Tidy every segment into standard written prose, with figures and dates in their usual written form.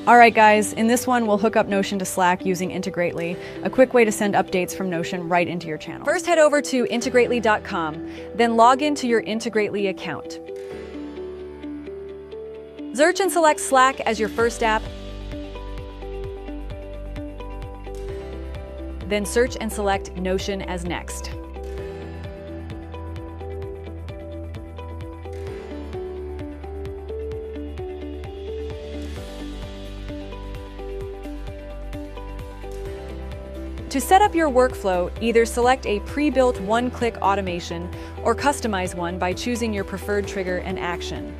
Alright guys, in this one we'll hook up Notion to Slack using Integrately, a quick way to send updates from Notion right into your channel. First head over to integrately.com, then log into your Integrately account. Search and select Slack as your first app. Then search and select Notion as next. To set up your workflow, either select a pre-built one-click automation or customize one by choosing your preferred trigger and action.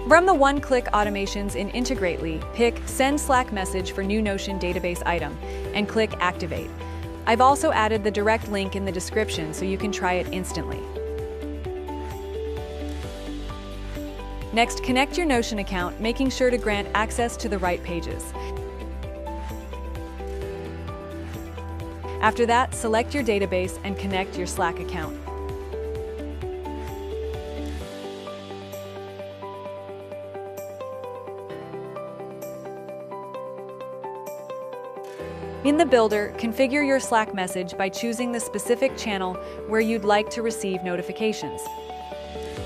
From the one-click automations in Integrately, pick Send Slack Message for new Notion database item and click Activate. I've also added the direct link in the description so you can try it instantly. Next, connect your Notion account, making sure to grant access to the right pages. After that, select your database and connect your Slack account. In the Builder, configure your Slack message by choosing the specific channel where you'd like to receive notifications.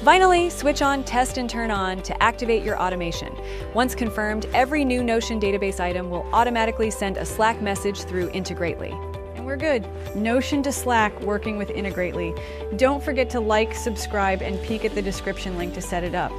Finally, switch on Test and Turn On to activate your automation. Once confirmed, every new Notion database item will automatically send a Slack message through Integrately. And we're good. Notion to Slack working with Integrately. Don't forget to like, subscribe, and peek at the description link to set it up.